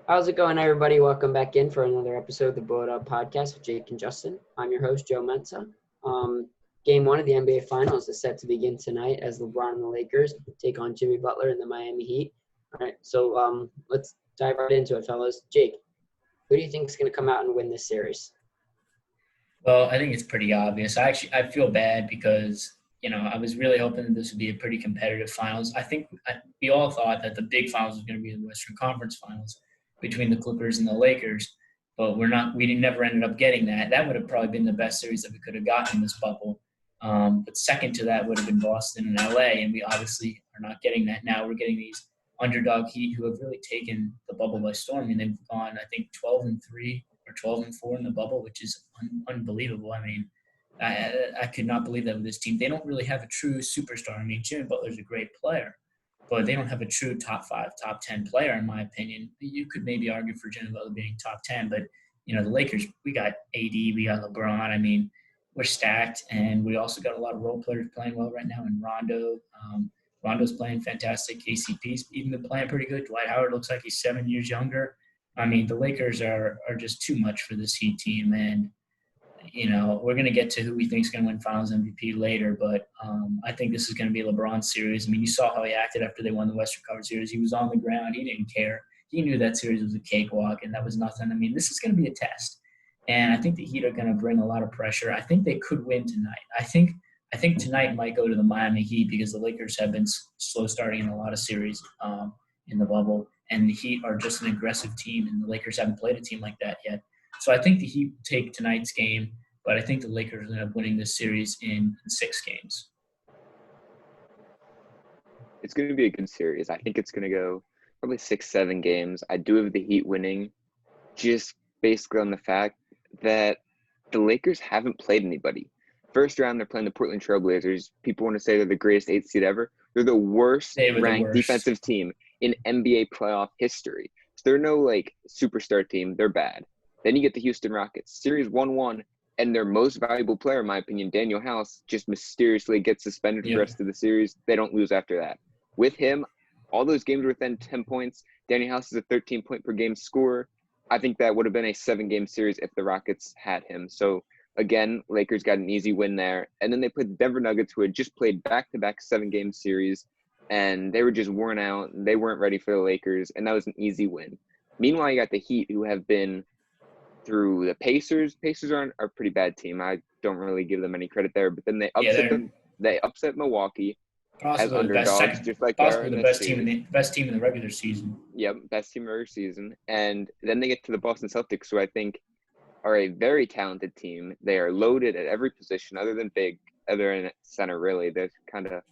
How's it going, everybody? Welcome back in for another episode of the Blow It Up Podcast with Jake and Justin. I'm your host, Joe Mensa. Game one of the NBA Finals is set to begin tonight as LeBron and the Lakers take on Jimmy Butler and the Miami Heat. All right, so let's dive right into it, fellas. Jake, who do you think is going to come out and win this series? Well, I think it's pretty obvious. I feel bad because, I was really hoping that this would be a pretty competitive finals. We all thought that the big finals was going to be the Western Conference Finals between the Clippers and the Lakers, but we never ended up getting that. That would have probably been the best series that we could have gotten in this bubble. But second to that would have been Boston and LA, and we obviously are not getting that now. We're getting these underdog Heat who have really taken the bubble by storm. I mean, they've gone, I think, 12-3 or 12-4 in the bubble, which is unbelievable. I mean, I could not believe that with this team. They don't really have a true superstar. I mean, Jimmy Butler's a great player, but they don't have a true top 5, top 10 player, in my opinion. You could maybe argue for Jimmy Butler being top 10, but, the Lakers, we got AD, we got LeBron. I mean, we're stacked, and we also got a lot of role players playing well right now in Rondo. Rondo's playing fantastic. KCP's even been playing pretty good. Dwight Howard looks like he's 7 years younger. I mean, the Lakers are just too much for this Heat team, and we're going to get to who we think is going to win Finals MVP later, but I think this is going to be LeBron's series. I mean, you saw how he acted after they won the Western Conference Series. He was on the ground. He didn't care. He knew that series was a cakewalk, and that was nothing. I mean, this is going to be a test, and I think the Heat are going to bring a lot of pressure. I think they could win tonight. I think tonight might go to the Miami Heat because the Lakers have been slow starting in a lot of series in the bubble, and the Heat are just an aggressive team, and the Lakers haven't played a team like that yet. So I think the Heat take tonight's game, but I think the Lakers end up winning this series in 6 games. It's going to be a good series. I think it's going to go probably 6-7 games. I do have the Heat winning just basically on the fact that the Lakers haven't played anybody. First round, they're playing the Portland Trail Blazers. People want to say they're the greatest 8th seed ever. They're the worst ranked defensive team in NBA playoff history. So they're no, superstar team. They're bad. Then you get the Houston Rockets. Series 1-1, and their most valuable player, in my opinion, Daniel House, just mysteriously gets suspended for the rest of the series. They don't lose after that. With him, all those games were within 10 points. Daniel House is a 13-point-per-game scorer. I think that would have been a 7-game series if the Rockets had him. So, again, Lakers got an easy win there. And then they played the Denver Nuggets, who had just played back-to-back 7-game series, and they were just worn out. They weren't ready for the Lakers, and that was an easy win. Meanwhile, you got the Heat, who have been through the Pacers. Pacers are a pretty bad team. I don't really give them any credit there. But then they upset them. They upset Milwaukee as underdogs, just like possibly the best team in the regular season. Yep, best team in the regular season. And then they get to the Boston Celtics, who I think are a very talented team. They are loaded at every position other than center, really. They're kind of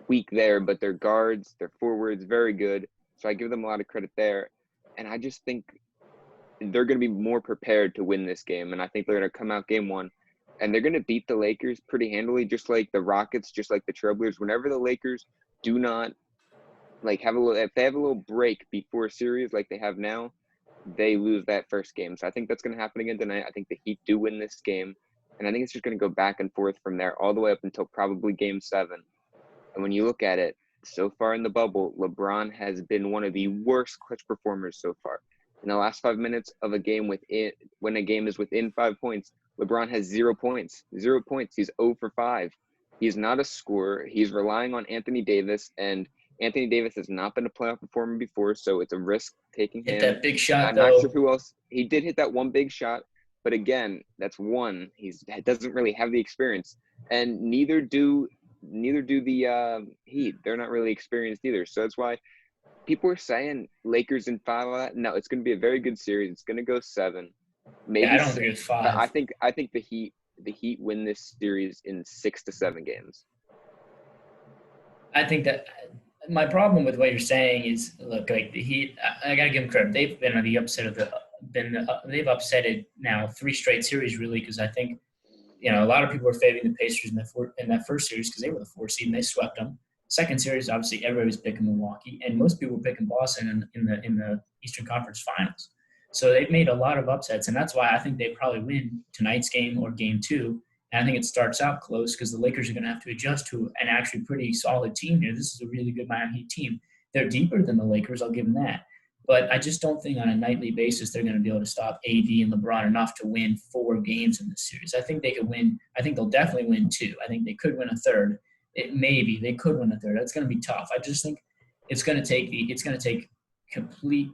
weak there, but their guards, their forwards, very good. So I give them a lot of credit there. And I just think they're going to be more prepared to win this game. And I think they're going to come out game one, and they're going to beat the Lakers pretty handily, just like the Rockets, just like the Trailblazers. Whenever the Lakers do not, if they have a little break before a series like they have now, they lose that first game. So I think that's going to happen again tonight. I think the Heat do win this game. And I think it's just going to go back and forth from there all the way up until probably game 7. And when you look at it, so far in the bubble, LeBron has been one of the worst clutch performers so far. In the last 5 minutes of a game when a game is within 5 points, LeBron has 0 points. 0 points. He's 0 for 5. He's not a scorer. He's relying on Anthony Davis, and Anthony Davis has not been a playoff performer before, so it's a risk taking him. Hit that big shot, I'm not sure who else. He did hit that one big shot, but again, that's one. He doesn't really have the experience, and neither do the Heat. They're not really experienced either, so that's why people are saying Lakers in 5. No, it's going to be a very good series. It's going to go 7. Maybe I don't agree with 5. I think the Heat win this series in 6 to 7 games. I think that my problem with what you're saying is, look, like the Heat, I got to give them credit. They've been on the upset of they've upsetted now 3 straight series, really, because I think, a lot of people were favoring the Pacers in that first series because they were the 4 seed and they swept them. Second series, obviously, everybody was picking Milwaukee, and most people were picking Boston in the Eastern Conference Finals. So they've made a lot of upsets, and that's why I think they probably win tonight's game or game 2. And I think it starts out close because the Lakers are going to have to adjust to an actually pretty solid team here. This is a really good Miami Heat team. They're deeper than the Lakers, I'll give them that. But I just don't think on a nightly basis they're going to be able to stop AD and LeBron enough to win 4 games in this series. I think they could win. I think they'll definitely win 2. I think they could win a third. Maybe they could win a third. That's going to be tough. I just think it's going to take complete.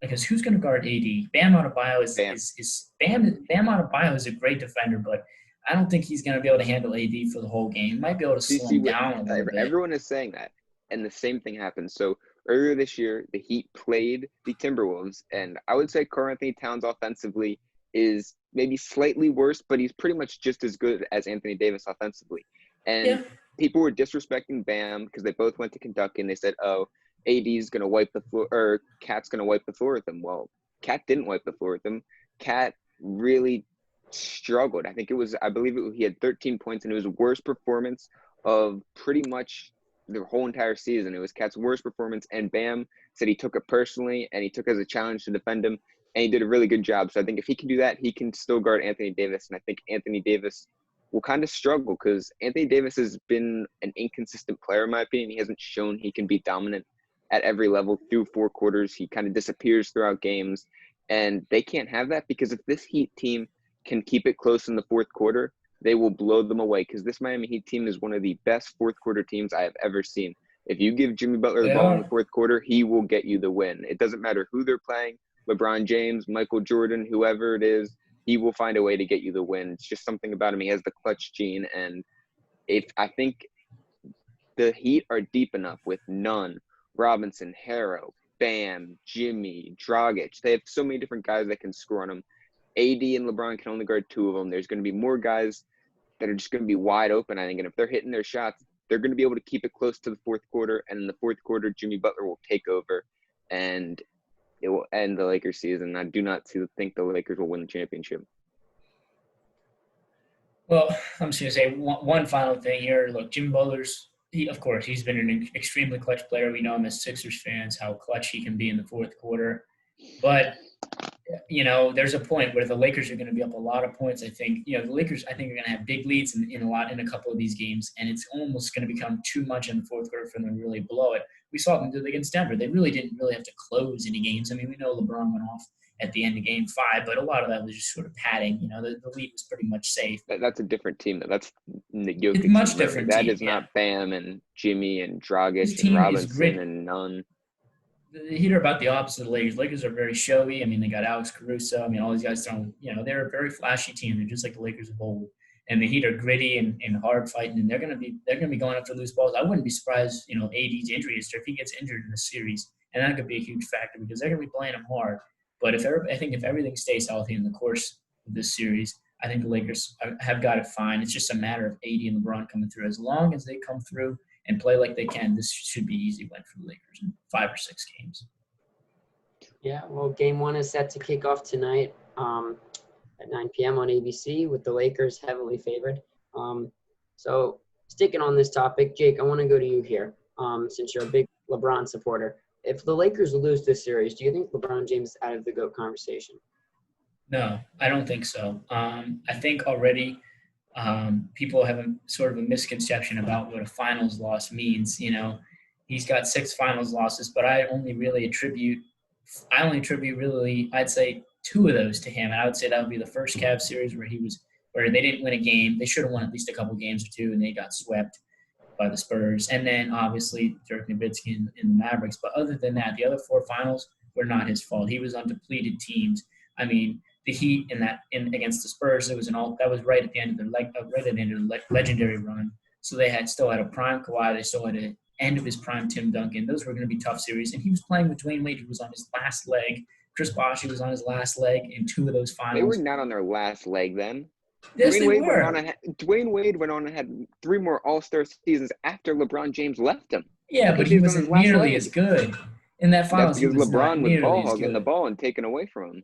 Because who's going to guard AD? Bam Adebayo is Bam Adebayo is a great defender, but I don't think he's going to be able to handle AD for the whole game. He might be able to slow him down a little bit. Everyone is saying that, and the same thing happened. So earlier this year, the Heat played the Timberwolves, and I would say Karl-Anthony Towns offensively is maybe slightly worse, but he's pretty much just as good as Anthony Davis offensively. And people were disrespecting Bam because they both went to Kentucky, and they said, "Oh, AD's going to wipe the floor, or Cat's going to wipe the floor with him." Well, Cat didn't wipe the floor with him. Cat really struggled. I believe he had 13 points, and it was the worst performance of pretty much the whole entire season. It was Cat's worst performance, and Bam said he took it personally, and he took it as a challenge to defend him, and he did a really good job. So I think if he can do that, he can still guard Anthony Davis, and I think Anthony Davis will kind of struggle because Anthony Davis has been an inconsistent player, in my opinion. He hasn't shown he can be dominant at every level through 4 quarters. He kind of disappears throughout games, and they can't have that because if this Heat team can keep it close in the 4th quarter, they will blow them away because this Miami Heat team is one of the best 4th quarter teams I have ever seen. If you give Jimmy Butler the ball in the 4th quarter, he will get you the win. It doesn't matter who they're playing, LeBron James, Michael Jordan, whoever it is, he will find a way to get you the win. It's just something about him. He has the clutch gene, and I think the Heat are deep enough with Nunn, Robinson, Harrow, Bam, Jimmy, Dragic. They have so many different guys that can score on them. AD and LeBron can only guard 2 of them. There's going to be more guys that are just going to be wide open, I think. And if they're hitting their shots, they're going to be able to keep it close to the 4th quarter. And in the 4th quarter, Jimmy Butler will take over, and it will end the Lakers season. I do not think the Lakers will win the championship. Well, I'm just going to say one final thing here. Look, Jimmy Butler's of course, he's been an extremely clutch player. We know him as Sixers fans, how clutch he can be in the 4th quarter. But, there's a point where the Lakers are going to be up a lot of points. I think, the Lakers, are going to have big leads in a couple of these games, and it's almost going to become too much in the 4th quarter for them to really blow it. We saw them do it against Denver. They really didn't have to close any games. I mean, we know LeBron went off at the end of Game 5, but a lot of that was just sort of padding. The lead was pretty much safe. That's a different team, though. That's Jokic. It's much different team. That is not Bam and Jimmy and Dragic and Robinson and Nunn. The Heat are about the opposite of the Lakers. Lakers are very showy. I mean, they got Alex Caruso. I mean, all these guys throwing, they're a very flashy team. They're just like the Lakers of old. And the Heat are gritty and hard fighting, and they're gonna be going after loose balls. I wouldn't be surprised, AD's injury history if he gets injured in the series, and that could be a huge factor because they're gonna be playing him hard. But I think if everything stays healthy in the course of this series, I think the Lakers have got it fine. It's just a matter of AD and LeBron coming through. As long as they come through and play like they can, this should be easy win for the Lakers in 5 or 6 games. Yeah, well, Game 1 is set to kick off tonight at 9 p.m. on ABC with the Lakers heavily favored. So sticking on this topic, Jake, I want to go to you here since you're a big LeBron supporter. If the Lakers lose this series, do you think LeBron James is out of the GOAT conversation? No, I don't think so. I think already people have sort of a misconception about what a finals loss means. He's got 6 finals losses, but I only attribute really, I'd say 2 of those to him. And I would say that would be the first Cavs series where they didn't win a game. They should have won at least a couple games or 2, and they got swept by the Spurs. And then obviously Dirk Nowitzki in the Mavericks. But other than that, the other 4 finals were not his fault. He was on depleted teams. I mean, the Heat against the Spurs, that was right at the end of the legendary run. So they still had a prime Kawhi. They still had an end of his prime Tim Duncan. Those were going to be tough series. And he was playing with Dwayne Wade, who was on his last leg. Chris Bosh was on his last leg in 2 of those finals. They were not on their last leg then. Yes, Dwayne Wade went on and had 3 more All-Star seasons after LeBron James left him. Yeah, but he wasn't nearly as good in that finals. That's because LeBron was ball hogging the ball and taken away from him.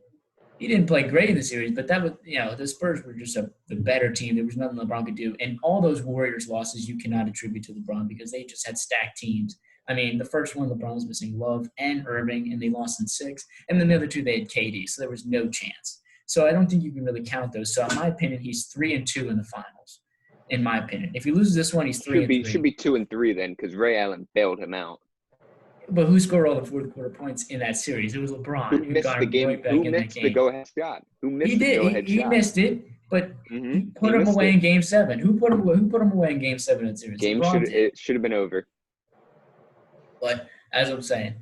He didn't play great in the series, but that was, the Spurs were just the better team. There was nothing LeBron could do. And all those Warriors losses you cannot attribute to LeBron because they just had stacked teams. I mean, the first one, LeBron was missing Love and Irving, and they lost in 6. And then the other 2, they had KD, so there was no chance. So I don't think you can really count those. So in my opinion, he's 3-2 in the finals. In my opinion, if he loses this one, he's 3-3. Should be 2-3 then, because Ray Allen bailed him out. But who scored all the fourth quarter points in that series? It was LeBron who missed got the him game? right back Who in that missed the game. go-ahead shot? Who missed He the did. go-ahead He shot? missed it, but he put He him missed away it. in Game 7. Who put him away in Game 7 of the series? Game LeBron did. it should have been over. But as I'm saying,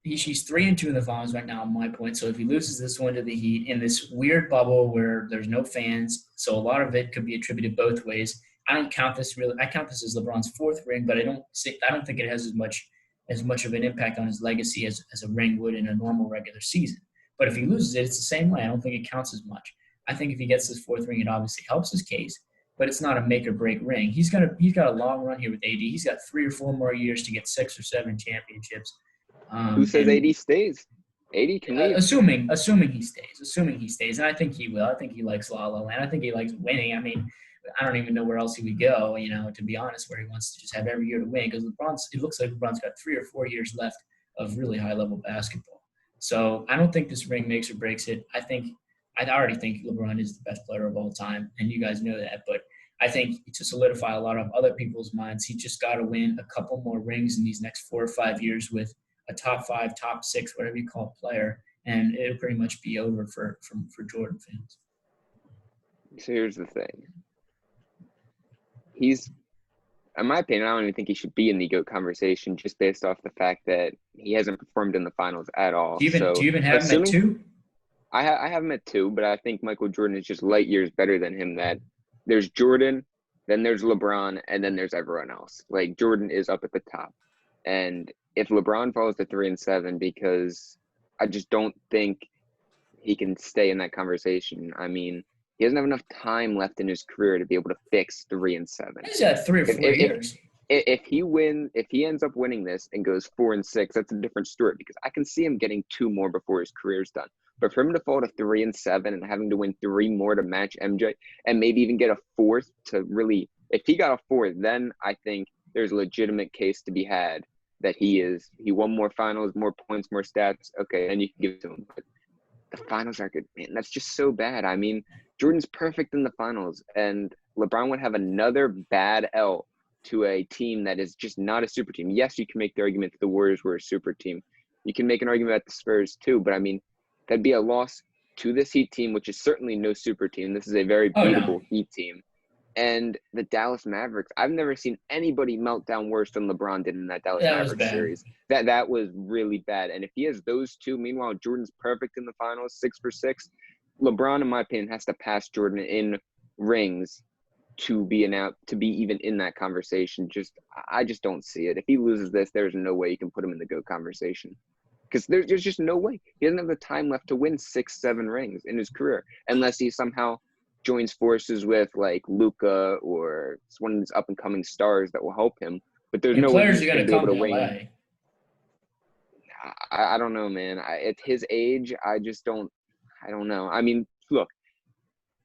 she's 3-2 in the finals right now. On my point. So if he loses this one to the Heat in this weird bubble where there's no fans, so a lot of it could be attributed both ways. I don't count this really. I count this as LeBron's fourth ring, but I don't think it has as much of an impact on his legacy as a ring would in a normal regular season. But if he loses it, it's the same way. I don't think it counts as much. I think if he gets his fourth ring, it obviously helps his case, but it's not a make or break ring. He's got a long run here with AD. He's got 3 or 4 more years to get 6 or 7 championships. Who says AD stays? AD can leave. Assuming he stays, and I think he will. I think he likes La La Land. I think he likes winning. I mean, I don't even know where else he would go. To be honest, where he wants to just have every year to win, because it looks like LeBron's got 3 or 4 years left of really high level basketball. So I don't think this ring makes or breaks it. I already think LeBron is the best player of all time, and you guys know that. But I think to solidify a lot of other people's minds, he just got to win a couple more rings in these next 4 or 5 years with a top 5, top 6, whatever you call it, player, and it'll pretty much be over for Jordan fans. So here's the thing. He's, in my opinion, I don't even think he should be in the GOAT conversation just based off the fact that he hasn't performed in the finals at all. Do you even have him at 2? I have him at 2, but I think Michael Jordan is just light years better than him. That there's Jordan, then there's LeBron, and then there's everyone else. Like, Jordan is up at the top. And if LeBron falls to 3 and 7, because I just don't think he can stay in that conversation. I mean, he doesn't have enough time left in his career to be able to fix 3 and 7. He's got 3 or 4 years. If he ends up winning this and goes 4 and 6, that's a different story, because I can see him getting 2 more before his career's done. But for him to fall to 3 and 7 and having to win 3 more to match MJ, and maybe even get a 4th to really, if he got a 4th, then I think there's a legitimate case to be had that he won more finals, more points, more stats. Okay, then you can give it to him. But the finals are good. Man, that's just so bad. I mean, Jordan's perfect in the finals, and LeBron would have another bad L to a team that is just not a super team. Yes, you can make the argument that the Warriors were a super team. You can make an argument about the Spurs too, but I mean, that'd be a loss to this Heat team, which is certainly no super team. This is a very beatable Heat team. And the Dallas Mavericks, I've never seen anybody melt down worse than LeBron did in that Dallas Mavericks series. That was really bad. And if he has those two, meanwhile, Jordan's perfect in the finals, 6 for 6. LeBron, in my opinion, has to pass Jordan in rings to be even in that conversation. I just don't see it. If he loses this, there's no way you can put him in the GOAT conversation. Because there's just no way. He doesn't have the time left to win 6, 7 rings in his career, unless he somehow joins forces with like Luka or one of these up and coming stars that will help him. But there's no way he's going to be able to win. I don't know, man. At his age, I don't know. I mean, look,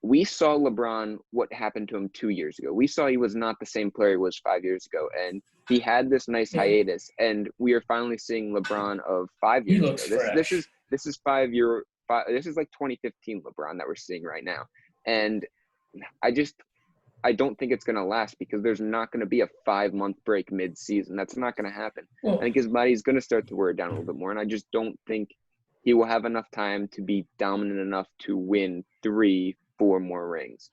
we saw LeBron, what happened to him 2 years ago. We saw he was not the same player he was 5 years ago. And he had this nice hiatus, and we are finally seing LeBron of 5 years ago. This is this is like 2015 LeBron that we're seeing right now. And I don't think it's going to last, because there's not going to be a 5-month break mid-season. That's not going to happen. I think his body's going to start to wear down a little bit more, and I just don't think he will have enough time to be dominant enough to win 3, 4 more rings.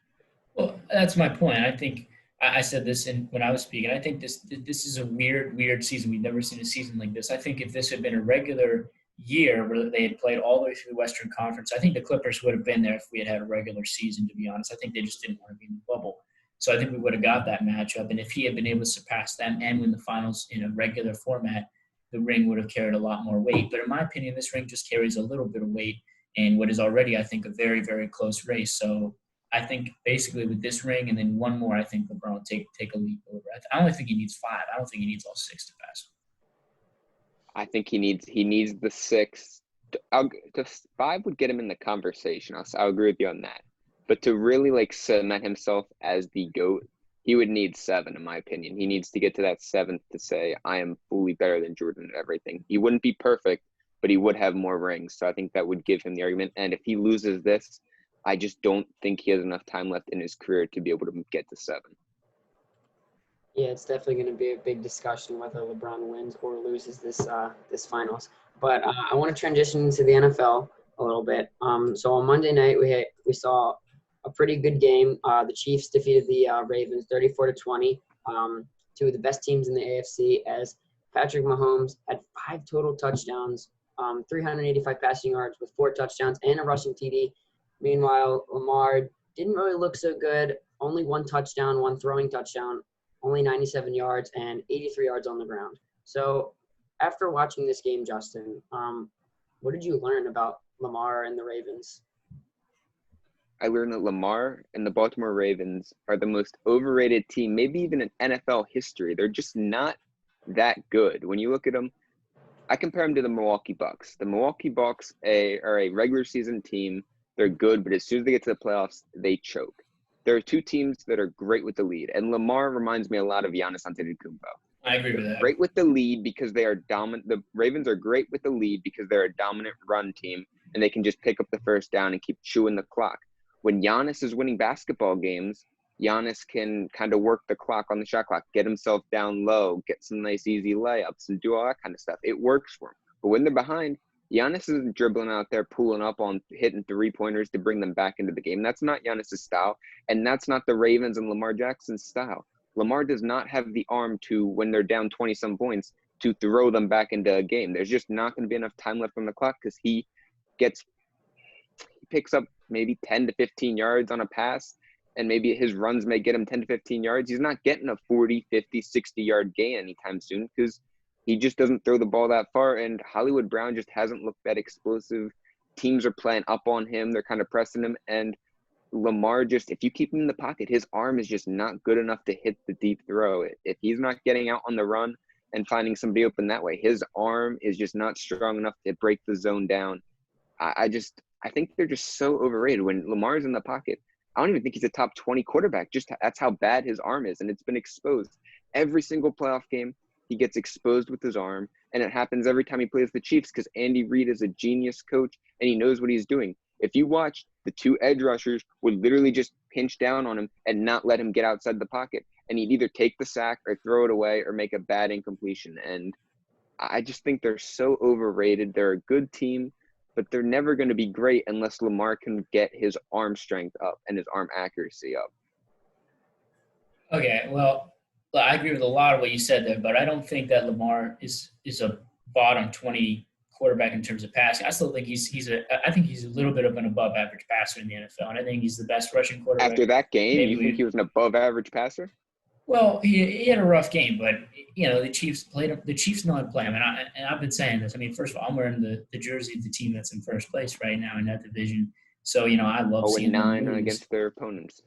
Well, that's my point. I think I said this when I was speaking. I think this is a weird season. We've never seen a season like this. I think if this had been a regular year where they had played all the way through the Western Conference, I think the Clippers would have been there if we had a regular season, to be honest. I think they just didn't want to be in the bubble. So I think we would have got that matchup. And if he had been able to surpass them and win the finals in a regular format, the ring would have carried a lot more weight. But in my opinion, this ring just carries a little bit of weight in what is already, I think, a very, very close race. So I think basically with this ring and then one more, I think LeBron will take a leap over. I only think he needs 5. I don't think he needs all 6 to pass. I think he needs the 6. 5 would get him in the conversation. I'll agree with you on that. But to really like cement himself as the GOAT, he would need 7, in my opinion. He needs to get to that 7th to say, I am fully better than Jordan at everything. He wouldn't be perfect, but he would have more rings. So I think that would give him the argument. And if he loses this, I just don't think he has enough time left in his career to be able to get to 7. Yeah, it's definitely going to be a big discussion whether LeBron wins or loses this finals. But I want to transition into the NFL a little bit. So on Monday night we saw a pretty good game. The Chiefs defeated the Ravens 34-20. Two of the best teams in the AFC, as Patrick Mahomes had 5 total touchdowns, 385 passing yards with 4 touchdowns and a rushing TD. Meanwhile, Lamar didn't really look so good. Only 1 touchdown, 1 throwing touchdown, only 97 yards and 83 yards on the ground. So after watching this game, Justin, what did you learn about Lamar and the Ravens? I learned that Lamar and the Baltimore Ravens are the most overrated team, maybe even in NFL history. They're just not that good. When you look at them, I compare them to the Milwaukee Bucks. The Milwaukee Bucks are a regular season team. They're good, but as soon as they get to the playoffs, they choke. There are 2 teams that are great with the lead, and Lamar reminds me a lot of Giannis Antetokounmpo. I agree with that. Great with the lead because they are dominant. The Ravens are great with the lead because they're a dominant run team, and they can just pick up the first down and keep chewing the clock. When Giannis is winning basketball games, Giannis can kind of work the clock on the shot clock, get himself down low, get some nice easy layups, and do all that kind of stuff. It works for him. But when they're behind, Giannis isn't dribbling out there, pulling up on hitting 3-pointers to bring them back into the game. That's not Giannis' style, and that's not the Ravens and Lamar Jackson's style. Lamar does not have the arm to, when they're down 20-some points, to throw them back into a game. There's just not going to be enough time left on the clock because he picks up maybe 10 to 15 yards on a pass, and maybe his runs may get him 10 to 15 yards. He's not getting a 40, 50, 60-yard gain anytime soon because he just doesn't throw the ball that far, and Hollywood Brown just hasn't looked that explosive. Teams are playing up on him. They're kind of pressing him, and Lamar just, if you keep him in the pocket, his arm is just not good enough to hit the deep throw. If he's not getting out on the run and finding somebody open that way, his arm is just not strong enough to break the zone down. I think they're just so overrated. When Lamar's in the pocket, I don't even think he's a top 20 quarterback. Just that's how bad his arm is, and it's been exposed. Every single playoff game, he gets exposed with his arm, and it happens every time he plays the Chiefs because Andy Reid is a genius coach, and he knows what he's doing. If you watch, the 2 edge rushers would literally just pinch down on him and not let him get outside the pocket, and he'd either take the sack or throw it away or make a bad incompletion. And I just think they're so overrated. They're a good team, but they're never going to be great unless Lamar can get his arm strength up and his arm accuracy up. Okay, well, I agree with a lot of what you said there, but I don't think that Lamar is a bottom 20 quarterback in terms of passing. I still think I think he's a little bit of an above average passer in the NFL, and I think he's the best rushing quarterback. After that game, you think he was an above average passer? Well, he had a rough game, but the Chiefs played him. The Chiefs know how to play him, and I've been saying this. I mean, first of all, I'm wearing the jersey of the team that's in first place right now in that division. So I love seeing 0-9 against their opponents.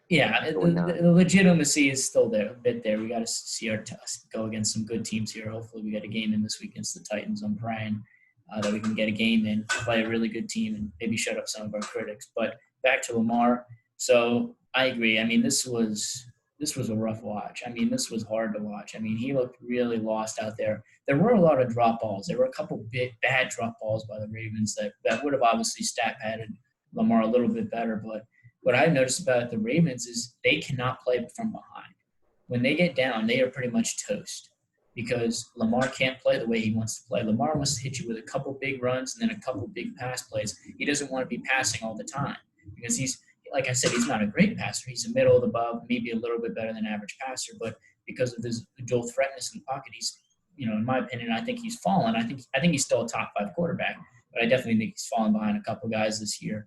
Yeah, the legitimacy is still there, a bit there. We got to see our go against some good teams here. Hopefully, we get a game in this week against the Titans. I'm praying that we can get a game in, play a really good team, and maybe shut up some of our critics. But back to Lamar. So I agree. I mean, this was a rough watch. I mean, this was hard to watch. I mean, he looked really lost out there. There were a lot of drop balls. There were a couple bad drop balls by the Ravens that would have obviously stat padded Lamar a little bit better, but what I noticed about the Ravens is they cannot play from behind. When they get down, they are pretty much toast because Lamar can't play the way he wants to play. Lamar wants to hit you with a couple big runs and then a couple big pass plays. He doesn't want to be passing all the time because he's, like I said, he's not a great passer. He's a middle of the above, maybe a little bit better than average passer, but because of his dual threatness in the pocket, he's, in my opinion, I think he's fallen. I think he's still a top 5 quarterback, but I definitely think he's fallen behind a couple guys this year.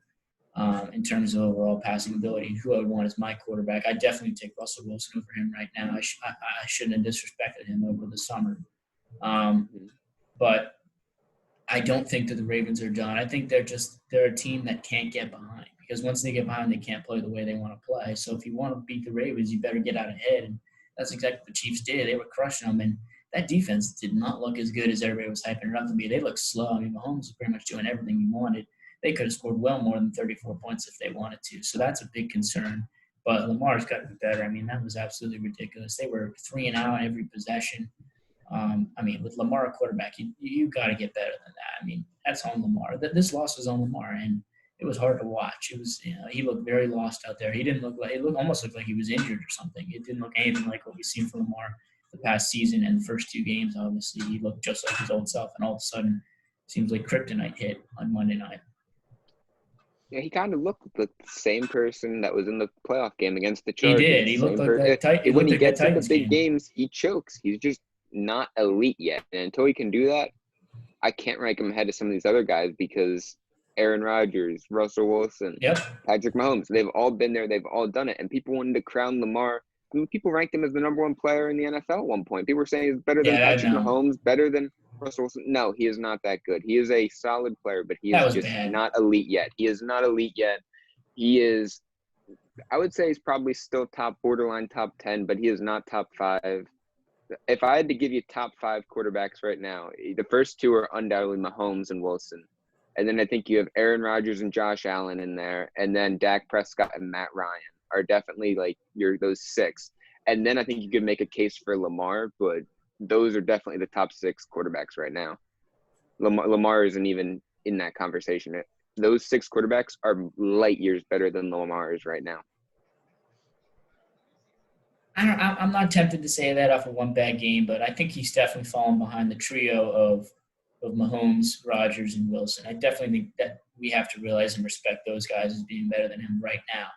In terms of overall passing ability and who I would want as my quarterback. I definitely take Russell Wilson over him right now. I shouldn't have disrespected him over the summer. But I don't think that the Ravens are done. I think they're a team that can't get behind because once they get behind, they can't play the way they want to play. So if you want to beat the Ravens, you better get out ahead. And that's exactly what the Chiefs did. They were crushing them. And that defense did not look as good as everybody was hyping it up to be. They looked slow. I mean, Mahomes was pretty much doing everything he wanted. They could have scored well more than 34 points if they wanted to. So that's a big concern. But Lamar's got to be better. I mean, that was absolutely ridiculous. They were 3 and out every possession. I mean, with Lamar a quarterback, you got to get better than that. I mean, that's on Lamar. This loss was on Lamar, and it was hard to watch. It was, he looked very lost out there. He didn't look like almost looked like he was injured or something. It didn't look anything like what we've seen from Lamar the past season and the first 2 games. Obviously, he looked just like his old self, and all of a sudden, it seems like kryptonite hit on Monday night. Yeah, he kind of looked like the same person that was in the playoff game against the He Chargers. did. He looked like that. When he gets in the big games, he chokes. He's just not elite yet. And until he can do that, I can't rank him ahead of some of these other guys because Aaron Rodgers, Russell Wilson, Patrick Mahomes, they've all been there. They've all done it. And people wanted to crown Lamar. I mean, people ranked him as the #1 player in the NFL at one point. People were saying he's better than Patrick Mahomes, better than Russell Wilson. No, he is not that good. He is a solid player, but he is just not elite yet. He is not elite yet. He is, I would say he's probably still borderline top 10, but he is not top 5. If I had to give you top 5 quarterbacks right now, the first 2 are undoubtedly Mahomes and Wilson. And then I think you have Aaron Rodgers and Josh Allen in there. And then Dak Prescott and Matt Ryan are definitely like those 6. And then I think you could make a case for Lamar, but those are definitely the top 6 quarterbacks right now. Lamar isn't even in that conversation. Those 6 quarterbacks are light years better than Lamar is right now. I'm not tempted to say that off of one bad game, but I think he's definitely fallen behind the trio of Mahomes, Rodgers, and Wilson. I definitely think that we have to realize and respect those guys as being better than him right now.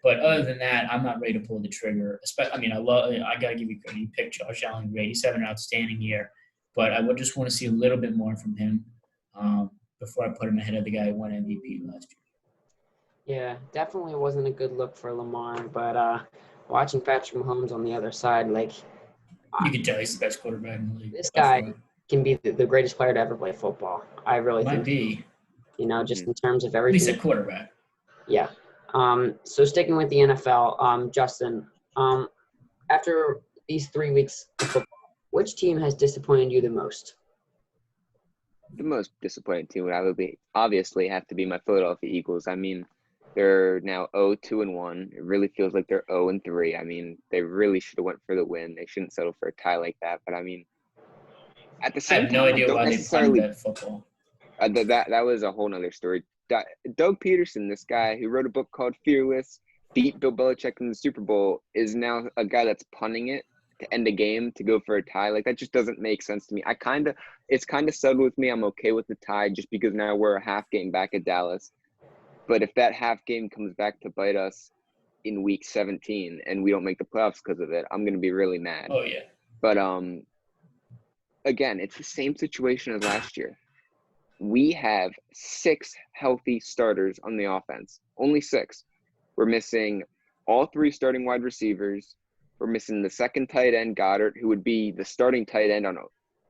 But other than that, I'm not ready to pull the trigger. I got to give you credit. You picked Josh Allen great. He's having an outstanding year. But I would just want to see a little bit more from him before I put him ahead of the guy who won MVP last year. Yeah, definitely wasn't a good look for Lamar. But watching Patrick Mahomes on the other side, like you can tell he's the best quarterback in the league. This guy can be the greatest player to ever play football. I really think. Might be. Just in terms of everything. At least a quarterback. Yeah. So sticking with the NFL, Justin, after these 3 weeks of football, which team has disappointed you the most? The most disappointing team would obviously have to be my Philadelphia Eagles. I mean, they're now 0-2-1. It really feels like they're 0-3. I mean, they really should have went for the win. They shouldn't settle for a tie like that. But I mean, at the same time, I have no idea why they played that football. That was a whole nother story. Doug Peterson, this guy who wrote a book called Fearless, beat Bill Belichick in the Super Bowl, is now a guy that's punting it to end a game to go for a tie. Like, that just doesn't make sense to me. It's kind of settled with me. I'm okay with the tie just because now we're a half game back at Dallas. But if that half game comes back to bite us in week 17 and we don't make the playoffs because of it, I'm going to be really mad. Oh, yeah. But again, it's the same situation as last year. We have 6 healthy starters on the offense. Only 6. We're missing all 3 starting wide receivers. We're missing the second tight end, Goddard, who would be the starting tight end on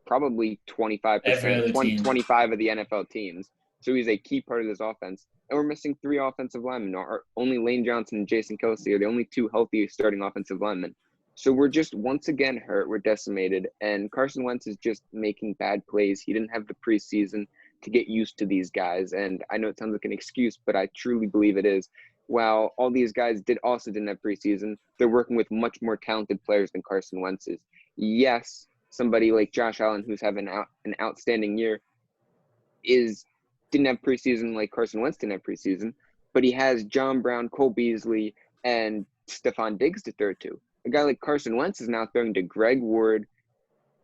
probably 25%, 25 of the NFL teams. So he's a key part of this offense. And we're missing 3 offensive linemen. Only Lane Johnson and Jason Kelce are the only 2 healthy starting offensive linemen. So we're just once again hurt. We're decimated. And Carson Wentz is just making bad plays. He didn't have the preseason to get used to these guys. And I know it sounds like an excuse, but I truly believe it is. While all these guys didn't have preseason, they're working with much more talented players than Carson Wentz is. Yes, somebody like Josh Allen, who's having an outstanding year, didn't have preseason like Carson Wentz didn't have preseason, but he has John Brown, Cole Beasley, and Stephon Diggs to throw to. A guy like Carson Wentz is now throwing to Greg Ward,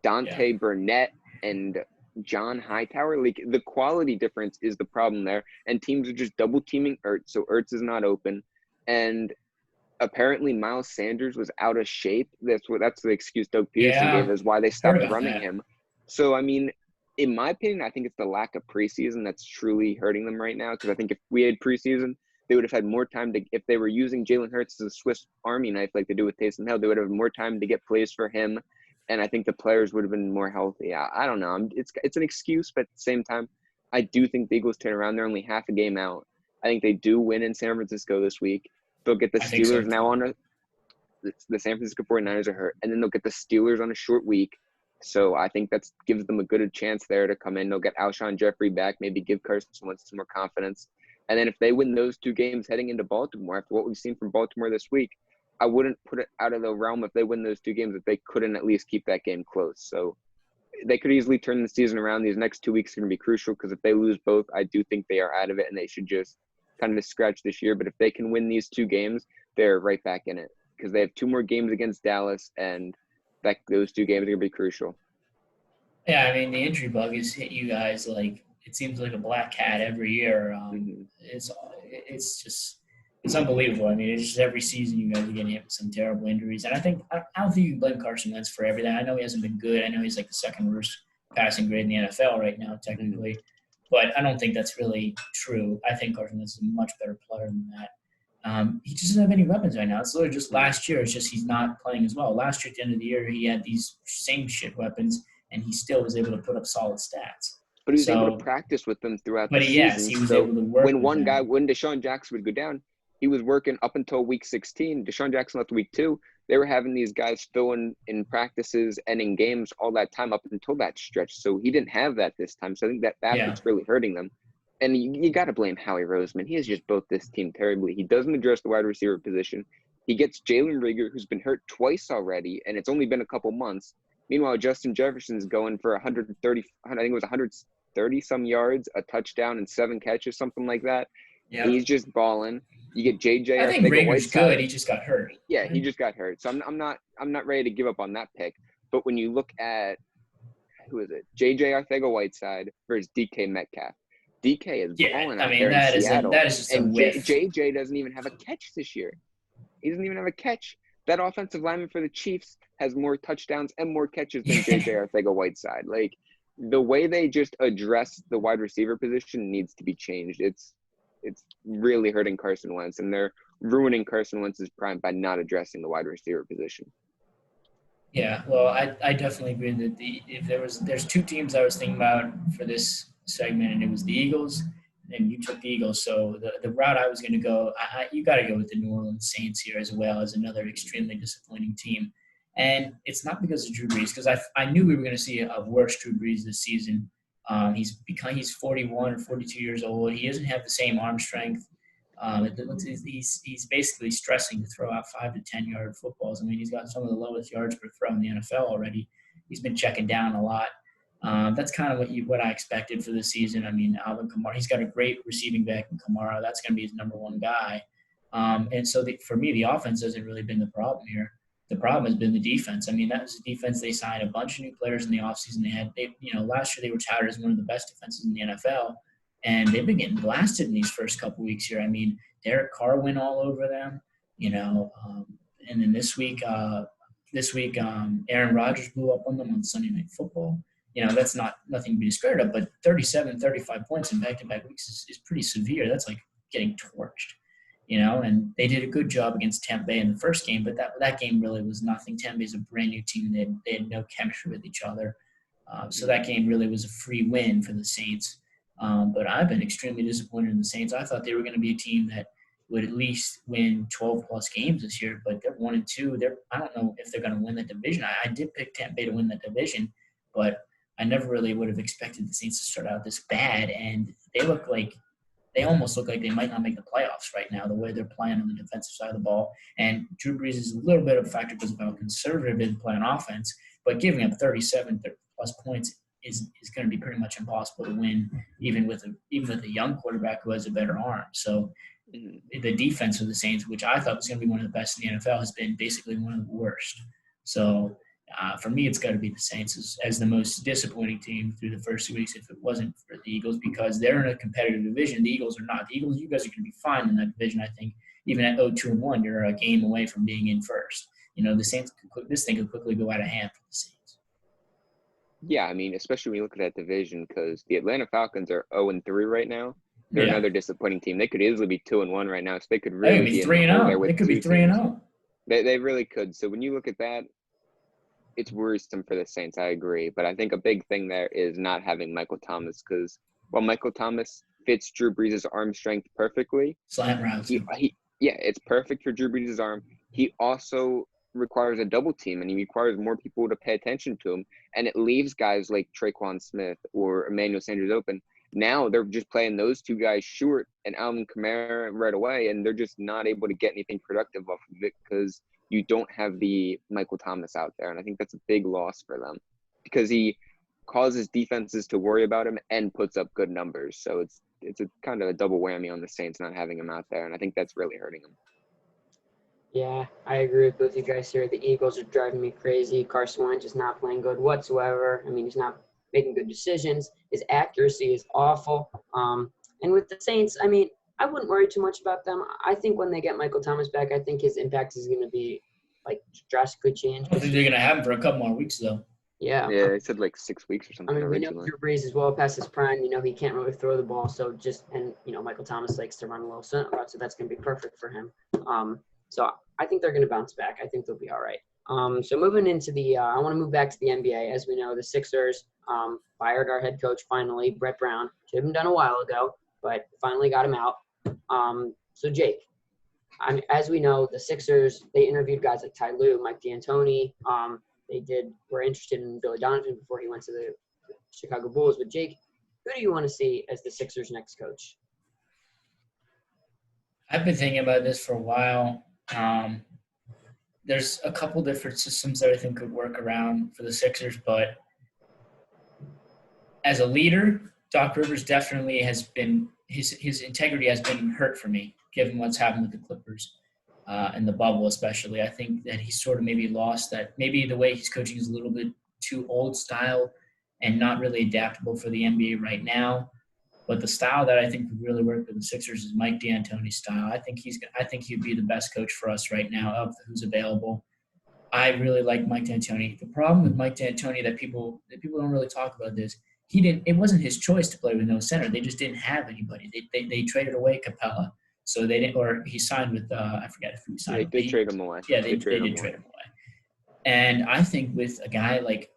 Dante Burnett, and John Hightower. Like, the quality difference is the problem there, and teams are just double teaming Ertz, so Ertz is not open. And apparently Miles Sanders was out of shape. That's the excuse Doug Peterson gave is why they stopped running him. So I mean, in my opinion, I think it's the lack of preseason that's truly hurting them right now. Because I think if we had preseason, they would have had more time if they were using Jalen Hurts as a Swiss Army knife like they do with Taysom Hill, they would have more time to get plays for him. And I think the players would have been more healthy. I don't know. It's an excuse, but at the same time, I do think the Eagles turn around. They're only half a game out. I think they do win in San Francisco this week. They'll get the Steelers now on the San Francisco 49ers are hurt, and then they'll get the Steelers on a short week. So I think that gives them a good chance there to come in. They'll get Alshon Jeffrey back, maybe give Carson Wentz some more confidence. And then if they win those 2 games heading into Baltimore, after what we've seen from Baltimore this week, I wouldn't put it out of the realm if they win those 2 games if they couldn't at least keep that game close. So they could easily turn the season around. These next 2 weeks are going to be crucial because if they lose both, I do think they are out of it and they should just kind of scratch this year, but if they can win these 2 games, they're right back in it because they have 2 more games against Dallas, and those 2 games are going to be crucial. Yeah, I mean, the injury bug has hit you guys like it seems like a black cat every year. It's unbelievable. I mean, it's just every season you guys are getting hit with some terrible injuries, and I don't think you can blame Carson Wentz for everything. I know he hasn't been good. I know he's like the second worst passing grade in the NFL right now, technically, but I don't think that's really true. I think Carson Wentz is a much better player than that. He just doesn't have any weapons right now. It's literally just last year. It's just he's not playing as well. Last year, at the end of the year, he had these same shit weapons, and he still was able to put up solid stats. But he was able to practice with them throughout the season. Yes, he was able to work when with them. when Deshaun Jackson would go down, he was working up until week 16. Deshaun Jackson left week 2. They were having these guys fill in practices and in games all that time up until that stretch. So he didn't have that this time. So I think that's what's really hurting them. And you got to blame Howie Roseman. He has just built this team terribly. He doesn't address the wide receiver position. He gets Jalen Reagor, who's been hurt twice already, and it's only been a couple months. Meanwhile, Justin Jefferson's going for 130, I think it was 130-some yards, a touchdown, and 7 catches, something like that. Yeah. He's just balling. You get JJ. I think Reagor's good. He just got hurt. Yeah, he just got hurt. So I'm not ready to give up on that pick. But when you look at who is it? JJ Arcega-Whiteside versus DK Metcalf. DK is balling out there in Seattle. That is just a whiff. JJ doesn't even have a catch this year. He doesn't even have a catch. That offensive lineman for the Chiefs has more touchdowns and more catches than JJ Arcega-Whiteside. Like, the way they just address the wide receiver position needs to be changed. It's really hurting Carson Wentz, and they're ruining Carson Wentz's prime by not addressing the wide receiver position. Yeah, well, I definitely agree that there's 2 teams I was thinking about for this segment, and it was the Eagles, and you took the Eagles. So the route I was going to go, you got to go with the New Orleans Saints here as well as another extremely disappointing team. And it's not because of Drew Brees, because I knew we were going to see a worse Drew Brees this season. He's 41 or 42 years old. He doesn't have the same arm strength. He's basically stressing to throw out 5 to 10 yard footballs. I mean, he's got some of the lowest yards per throw in the NFL already. He's been checking down a lot. That's kind of what I expected for this season. I mean, Alvin Kamara, he's got a great receiving back in Kamara. That's going to be his number 1 guy. And so for me, the offense hasn't really been the problem here. The problem has been the defense. I mean, that was the defense. They signed a bunch of new players in the offseason. Last year they were touted as one of the best defenses in the NFL, and they've been getting blasted in these first couple weeks here. I mean, Derek Carr went all over them, and then this week, Aaron Rodgers blew up on them on Sunday Night Football. That's nothing to be scared of, but 37, 35 points in back-to-back weeks is pretty severe. That's like getting torched. And they did a good job against Tampa Bay in the first game, but that game really was nothing. Tampa Bay is a brand new team. They had no chemistry with each other. So that game really was a free win for the Saints. But I've been extremely disappointed in the Saints. I thought they were going to be a team that would at least win 12-plus games this year, but they're 1-2. I don't know if they're going to win that division. I did pick Tampa Bay to win that division, but I never really would have expected the Saints to start out this bad, and they almost look like they might not make the playoffs right now, the way they're playing on the defensive side of the ball. And Drew Brees is a little bit of a factor because of how conservative they play on offense, but giving up 37-plus points is going to be pretty much impossible to win, even with a young quarterback who has a better arm. So the defense of the Saints, which I thought was going to be one of the best in the NFL, has been basically one of the worst. So for me, it's got to be the Saints as the most disappointing team through the first 2 weeks if it wasn't for the Eagles, because they're in a competitive division. The Eagles are not. The Eagles, you guys are going to be fine in that division, I think. Even at 0-2-1, you're a game away from being in first. The Saints, this thing could quickly go out of hand for the Saints. Yeah, I mean, especially when you look at that division, because the Atlanta Falcons are 0-3 right now. They're another disappointing team. They could easily be 2-1 right now, so they could really be 3-0. They could be 3-0. They really could. So when you look at that, it's worrisome for the Saints. I agree, but I think a big thing there is not having Michael Thomas, because while Michael Thomas fits Drew Brees' arm strength perfectly, slant routes. It's perfect for Drew Brees' arm. He also requires a double team, and he requires more people to pay attention to him, and it leaves guys like Traquan Smith or Emmanuel Sanders open. Now they're just playing those 2 guys short and Alvin Kamara right away, and they're just not able to get anything productive off of it because you don't have the Michael Thomas out there. And I think that's a big loss for them because he causes defenses to worry about him and puts up good numbers. So it's a kind of a double whammy on the Saints not having him out there, and I think that's really hurting him. Yeah, I agree with both you guys here. The Eagles are driving me crazy. Carson Wentz is not playing good whatsoever. I mean, he's not making good decisions. His accuracy is awful. And with the Saints, I mean, I wouldn't worry too much about them. I think when they get Michael Thomas back, I think his impact is going to be, like, drastically changed. I don't think they're going to have him for a couple more weeks, though. Yeah. Yeah, they said like 6 weeks or I something mean, we know originally. Drew Brees is well past his prime. You know, he can't really throw the ball. So Michael Thomas likes to run a little center route, so that's going to be perfect for him. So I think they're going to bounce back. I think they'll be all right. So moving into I want to move back to the NBA. As we know, the Sixers fired our head coach finally, Brett Brown. Should have been done a while ago, but finally got him out. So Jake, as we know, the Sixers, they interviewed guys like Ty Lue, Mike D'Antoni. Were interested in Billy Donovan before he went to the Chicago Bulls. But Jake, who do you want to see as the Sixers' next coach? I've been thinking about this for a while. There's a couple different systems that I think could work around for the Sixers, but as a leader, Doc Rivers definitely has been his integrity has been hurt for me, given what's happened with the Clippers and the bubble especially. I think that he's sort of maybe lost that. Maybe the way he's coaching is a little bit too old style and not really adaptable for the NBA right now. But the style that I think would really work with the Sixers is Mike D'Antoni's style. I think he'd be the best coach for us right now of who's available. I really like Mike D'Antoni. The problem with Mike D'Antoni that people don't really talk about this. It wasn't his choice to play with no center. They just didn't have anybody. They traded away Capella, so they didn't. Or he signed with I forget if he signed. They did trade him away. Yeah, they did trade him away. And I think with a guy like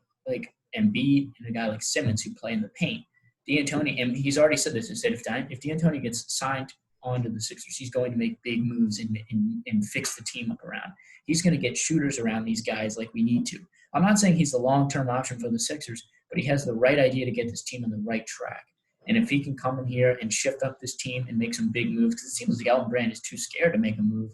Embiid and a guy like Simmons who play in the paint, D'Antoni, and he's already said this. He said if D'Antoni gets signed onto the Sixers, he's going to make big moves and fix the team up around. He's going to get shooters around these guys like we need to. I'm not saying he's the long-term option for the Sixers, but he has the right idea to get this team on the right track. And if he can come in here and shift up this team and make some big moves, because it seems like Elton Brand is too scared to make a move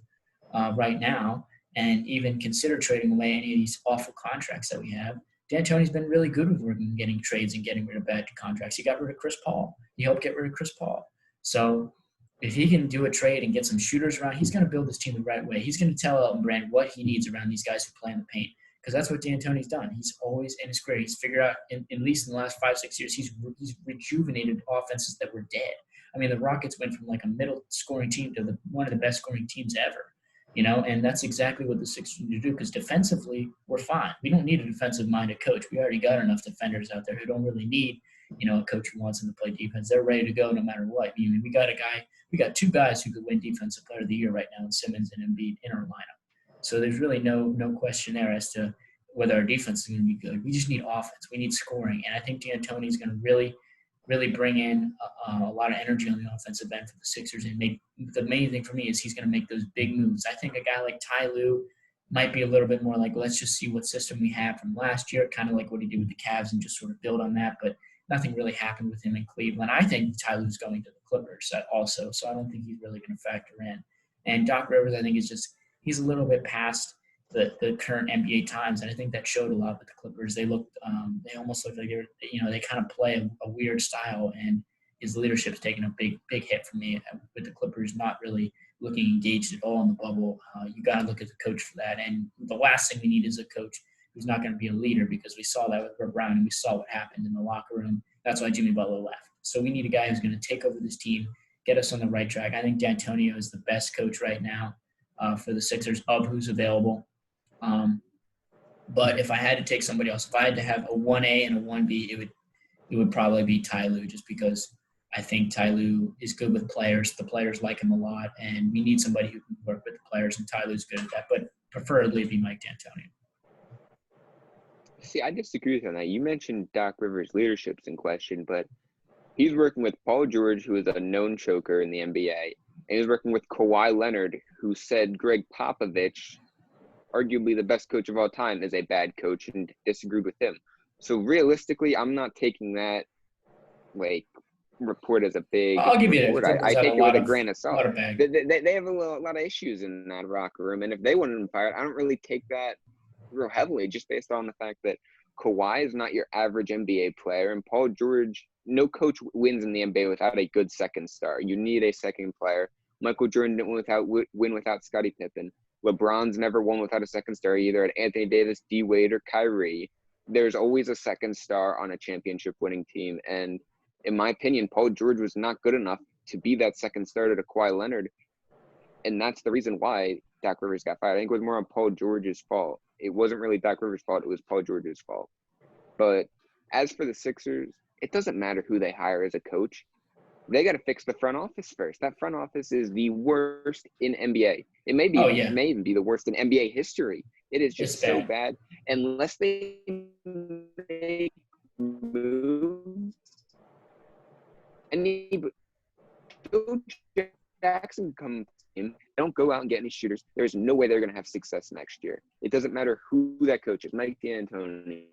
right now and even consider trading away any of these awful contracts that we have. D'Antoni's been really good with working, getting trades and getting rid of bad contracts. He got rid of Chris Paul. He helped get rid of Chris Paul. So if he can do a trade and get some shooters around, he's going to build this team the right way. He's going to tell Elton Brand what he needs around these guys who play in the paint, because that's what D'Antoni's done. He's always in his career. He's figured out, at least in the last 5-6 years, he's rejuvenated offenses that were dead. I mean, the Rockets went from like a middle scoring team to one of the best scoring teams ever. And that's exactly what the Sixers need to do, because defensively, we're fine. We don't need a defensive-minded coach. We already got enough defenders out there who don't really need, a coach who wants them to play defense. They're ready to go no matter what. We got two guys who could win Defensive Player of the Year right now, in Simmons and Embiid, in our lineup. So there's really no question there as to whether our defense is going to be good. We just need offense. We need scoring. And I think D'Antoni is going to really bring in a lot of energy on the offensive end for the Sixers. And the main thing for me is he's going to make those big moves. I think a guy like Ty Lue might be a little bit more like, let's just see what system we have from last year, kind of like what he did with the Cavs and just sort of build on that. But nothing really happened with him in Cleveland. I think Ty Lue's going to the Clippers also, so I don't think he's really going to factor in. And Doc Rivers, I think, he's a little bit past the current NBA times, and I think that showed a lot with the Clippers. They almost looked like they kind of play a weird style, and his leadership's taken a big hit for me with the Clippers not really looking engaged at all in the bubble. You got to look at the coach for that, and the last thing we need is a coach who's not going to be a leader, because we saw that with Brett Brown and we saw what happened in the locker room. That's why Jimmy Butler left. So we need a guy who's going to take over this team, get us on the right track. I think D'Antonio is the best coach right now for the Sixers of who's available. But if I had to take somebody else, if I had to have a 1A and a 1B, it would probably be Ty Lue, just because I think Ty Lue is good with players. The players like him a lot, and we need somebody who can work with the players, and Ty Lue's good at that. But preferably it'd be Mike D'Antoni. See, I disagree with you on that. You mentioned Doc Rivers' leadership's in question, but he's working with Paul George, who is a known choker in the NBA, and he's working with Kawhi Leonard, who said Greg Popovich, arguably the best coach of all time, is a bad coach, and disagreed with him. So realistically, I'm not taking that report as a big I'll give you report. that. I take it with a grain of salt. They They have a lot of issues in that locker room, and if they wanted him fired, I don't really take that real heavily, just based on the fact that Kawhi is not your average NBA player, and Paul George, no coach wins in the NBA without a good second star. You need a second player. Michael Jordan didn't win without Scottie Pippen. LeBron's never won without a second star, either at Anthony Davis, D Wade, or Kyrie. There's always a second star on a championship winning team. And in my opinion, Paul George was not good enough to be that second star to Kawhi Leonard. And that's the reason why Doc Rivers got fired. I think it was more on Paul George's fault. It wasn't really Doc Rivers' fault. It was Paul George's fault. But as for the Sixers, it doesn't matter who they hire as a coach. They got to fix the front office first. That front office is the worst in NBA. It may be, It may even be the worst in NBA history. It is just so bad. Unless they make moves, and Phil Jackson comes in, don't go out and get any shooters. There's no way they're going to have success next year. It doesn't matter who that coach is. Mike D'Antoni,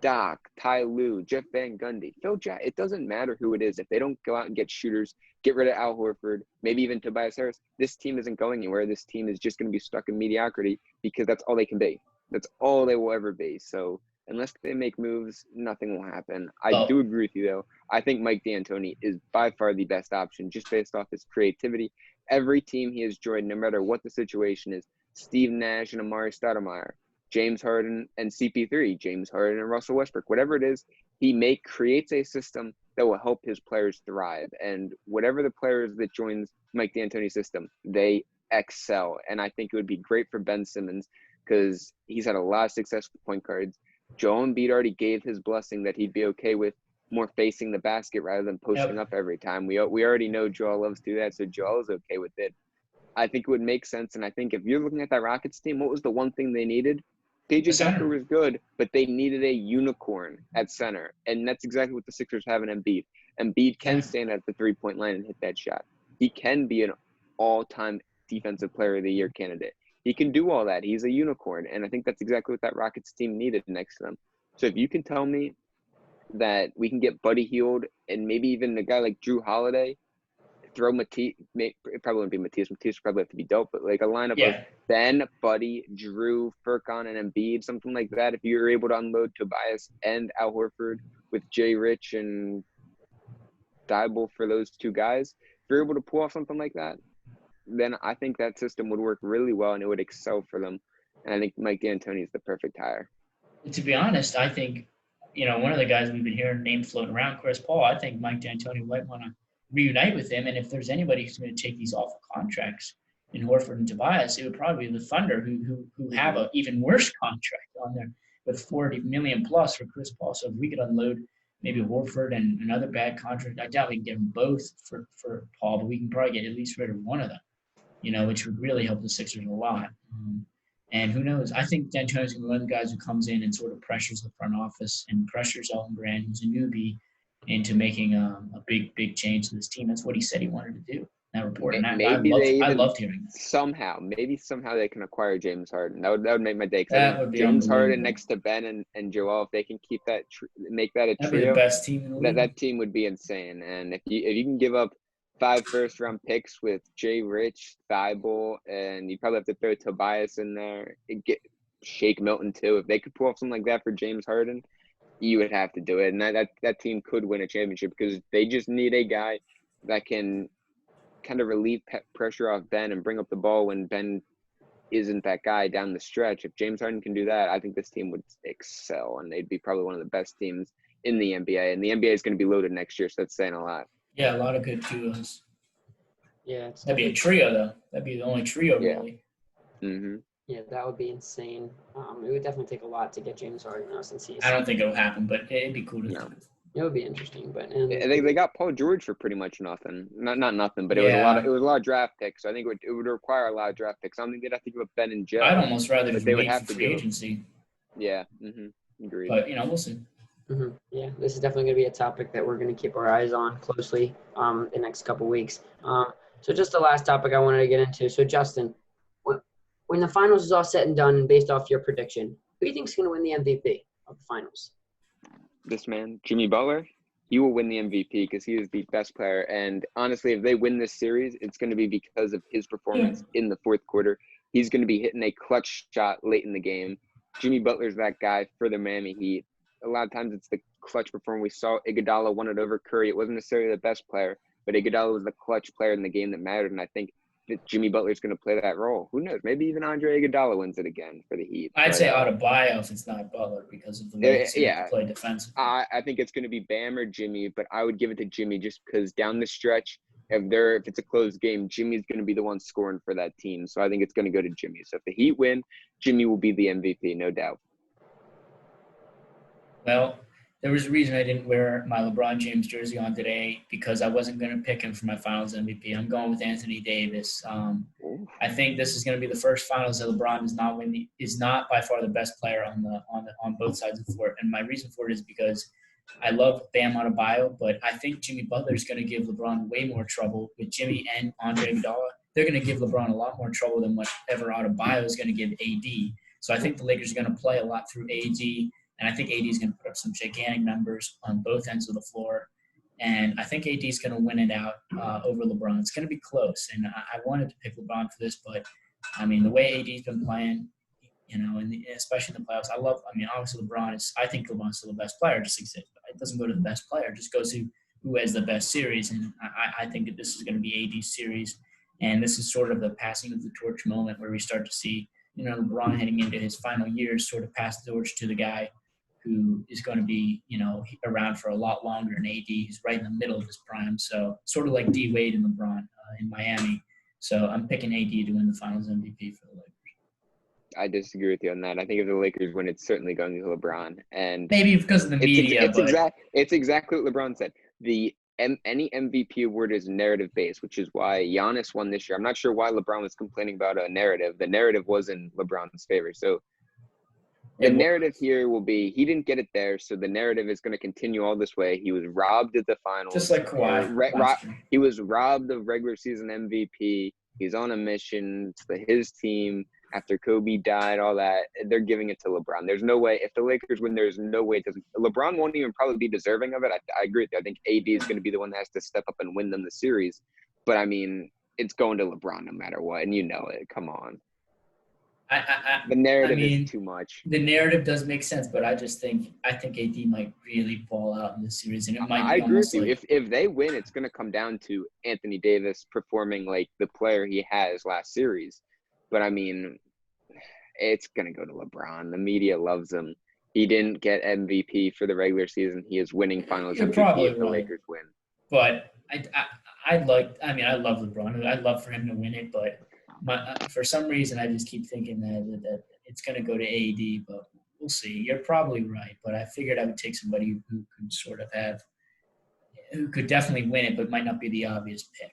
Doc, Ty Lue, Jeff Van Gundy, Phil Jackson. It doesn't matter who it is. If they don't go out and get shooters, get rid of Al Horford, maybe even Tobias Harris, this team isn't going anywhere. This team is just going to be stuck in mediocrity because that's all they can be. That's all they will ever be. So unless they make moves, nothing will happen. I do agree with you, though. I think Mike D'Antoni is by far the best option just based off his creativity. Every team he has joined, no matter what the situation is, Steve Nash and Amari Stoudemire, James Harden and CP3, James Harden and Russell Westbrook, whatever it is, he creates a system that will help his players thrive. And whatever the players that joins Mike D'Antoni's system, they excel. And I think it would be great for Ben Simmons because he's had a lot of success with point guards. Joel Embiid already gave his blessing that he'd be okay with more facing the basket rather than posting up every time. We already know Joel loves to do that, so Joel is okay with it. I think it would make sense. And I think if you're looking at that Rockets team, what was the one thing they needed? PJ Tucker was good, but they needed a unicorn at center. And that's exactly what the Sixers have in Embiid. Embiid can stand at the three-point line and hit that shot. He can be an all-time defensive player of the year candidate. He can do all that. He's a unicorn. And I think that's exactly what that Rockets team needed next to them. So if you can tell me that we can get Buddy Hield and maybe even a guy like Drew Holiday, throw Matisse, it probably wouldn't be Matisse. Matisse would probably have to be dope, but like a lineup of Ben, Buddy, Drew, Furkan, and Embiid, something like that. If you're able to unload Tobias and Al Horford with Jay Rich and Thibault for those two guys, if you're able to pull off something like that, then I think that system would work really well and it would excel for them. And I think Mike D'Antoni is the perfect hire. To be honest, I think, one of the guys we've been hearing name floating around, Chris Paul, I think Mike D'Antoni might want to reunite with him. And if there's anybody who's going to take these awful contracts in Horford and Tobias, it would probably be the Thunder who have an even worse contract on there with $40 million plus for Chris Paul. So if we could unload maybe Horford and another bad contract, I doubt we can get them both for Paul, but we can probably get at least rid of one of them, which would really help the Sixers a lot. And who knows? I think D'Antoni's going to be one of the guys who comes in and sort of pressures the front office and pressures Elton Brand, who's a newbie, into making a big change to this team. That's what he said he wanted to do. That report, and I loved hearing that. Somehow they can acquire James Harden. That would make my day. That would be James Harden next to Ben and Joel. If they can keep that, make that a trio, that'd be the best team in the league. That team would be insane. And if you can give up 5 first-round picks with Jay Rich, Thibault, and you probably have to throw Tobias in there, and get Shake Milton too. If they could pull off something like that for James Harden, you would have to do it. And that team could win a championship because they just need a guy that can kind of relieve pressure off Ben and bring up the ball when Ben isn't that guy down the stretch. If James Harden can do that, I think this team would excel, and they'd be probably one of the best teams in the NBA. And the NBA is going to be loaded next year, so that's saying a lot. Yeah, a lot of good duos. Yeah. That'd be a trio, though. That'd be the only trio, really. Mm-hmm. Yeah, that would be insane. It would definitely take a lot to get James Harden now since he's. I don't think it'll happen, but it'd be cool to do. It would be interesting, but they got Paul George for pretty much nothing. Not nothing, but it was a lot. It was a lot of draft picks. So I think it would require a lot of draft picks. I don't think they'd have to give up Ben and Joe. I'd almost rather just they would wait have for to free agency. Yeah. Mm-hmm. Agreed. But we'll see. Mm-hmm. Yeah, this is definitely going to be a topic that we're going to keep our eyes on closely the next couple weeks. So just the last topic I wanted to get into. So Justin, when the finals is all said and done, based off your prediction, who do you think is going to win the MVP of the finals? This man, Jimmy Butler, he will win the MVP because he is the best player. And honestly, if they win this series, it's going to be because of his performance in the fourth quarter. He's going to be hitting a clutch shot late in the game. Jimmy Butler's that guy for the Miami Heat. A lot of times it's the clutch performer. We saw Iguodala won it over Curry. It wasn't necessarily the best player, but Iguodala was the clutch player in the game that mattered. And I think that Jimmy Butler's going to play that role. Who knows? Maybe even Andre Iguodala wins it again for the Heat. I'd say Adebayo if it's not Butler because of the way he's to play defensively. I think it's going to be Bam or Jimmy, but I would give it to Jimmy just because down the stretch, if it's a close game, Jimmy's going to be the one scoring for that team. So I think it's going to go to Jimmy. So if the Heat win, Jimmy will be the MVP, no doubt. Well, there was a reason I didn't wear my LeBron James jersey on today because I wasn't going to pick him for my Finals MVP. I'm going with Anthony Davis. I think this is going to be the first Finals that LeBron is not by far the best player on both sides of the floor. And my reason for it is because I love Bam Adebayo, but I think Jimmy Butler is going to give LeBron way more trouble with Jimmy and Andre Iguodala. They're going to give LeBron a lot more trouble than whatever Adebayo is going to give AD. So I think the Lakers are going to play a lot through AD. And I think AD is going to put up some gigantic numbers on both ends of the floor. And I think AD is going to win it out over LeBron. It's going to be close. And I wanted to pick LeBron for this, but, I mean, the way AD's been playing, especially in the playoffs, obviously LeBron I think LeBron's still the best player. It doesn't go to the best player. It just goes to who has the best series. And I think that this is going to be AD's series. And this is sort of the passing of the torch moment where we start to see, LeBron heading into his final years sort of pass the torch to the guy who is going to be, around for a lot longer than AD. He's right in the middle of his prime. So sort of like D Wade and LeBron in Miami. So I'm picking AD to win the Finals MVP for the Lakers. I disagree with you on that. I think if the Lakers win, it's certainly going to LeBron. And maybe because of the media. It's exactly what LeBron said. Any MVP award is narrative based, which is why Giannis won this year. I'm not sure why LeBron was complaining about a narrative. The narrative was in LeBron's favor. So the narrative here will be he didn't get it there, so the narrative is going to continue all this way. He was robbed of the finals. Just like Kawhi. He was robbed of regular season MVP. He's on a mission to his team after Kobe died, all that. They're giving it to LeBron. There's no way. If the Lakers win, there's no way it doesn't. LeBron won't even probably be deserving of it. I agree with you. I think AD is going to be the one that has to step up and win them the series. But, I mean, it's going to LeBron no matter what, and you know it. Come on. The narrative is too much. The narrative does make sense, but I think AD might really ball out in this series, and it might. I agree with you. If they win, it's going to come down to Anthony Davis performing like the player he has last series. But I mean, it's going to go to LeBron. The media loves him. He didn't get MVP for the regular season. He is winning Finals MVP if the Lakers win. But I love LeBron. I'd love for him to win it, but. For some reason, I just keep thinking that it's going to go to AD, but we'll see. You're probably right, but I figured I would take somebody who could definitely win it, but might not be the obvious pick.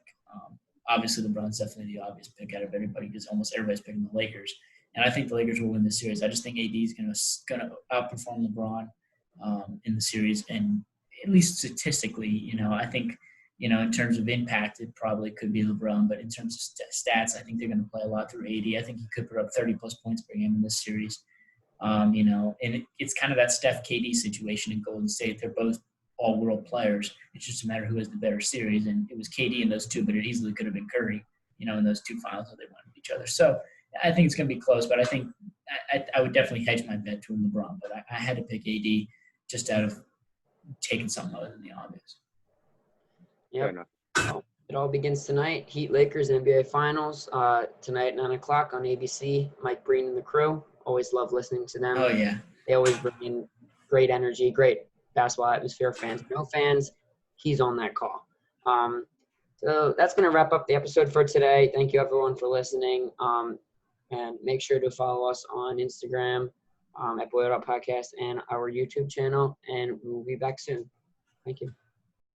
Obviously, LeBron's definitely the obvious pick out of everybody because almost everybody's picking the Lakers, and I think the Lakers will win this series. I just think AD is going to outperform LeBron in the series, and at least statistically, I think. In terms of impact, it probably could be LeBron. But in terms of stats, I think they're going to play a lot through AD. I think he could put up 30-plus points per game in this series. And it's kind of that Steph KD situation in Golden State. They're both all-world players. It's just a matter of who has the better series. And it was KD in those two, but it easily could have been Curry, in those two finals that they won with each other. So I think it's going to be close. But I think I would definitely hedge my bet to LeBron. But I had to pick AD just out of taking something other than the obvious. Yep. It all begins tonight. Heat Lakers NBA Finals tonight at 9 o'clock on ABC. Mike Breen and the crew. Always love listening to them. Oh, yeah. They always bring in great energy, great basketball atmosphere. Fans, no fans, he's on that call. So that's going to wrap up the episode for today. Thank you, everyone, for listening. And make sure to follow us on Instagram at Boiled Up Podcast and our YouTube channel. And we'll be back soon. Thank you.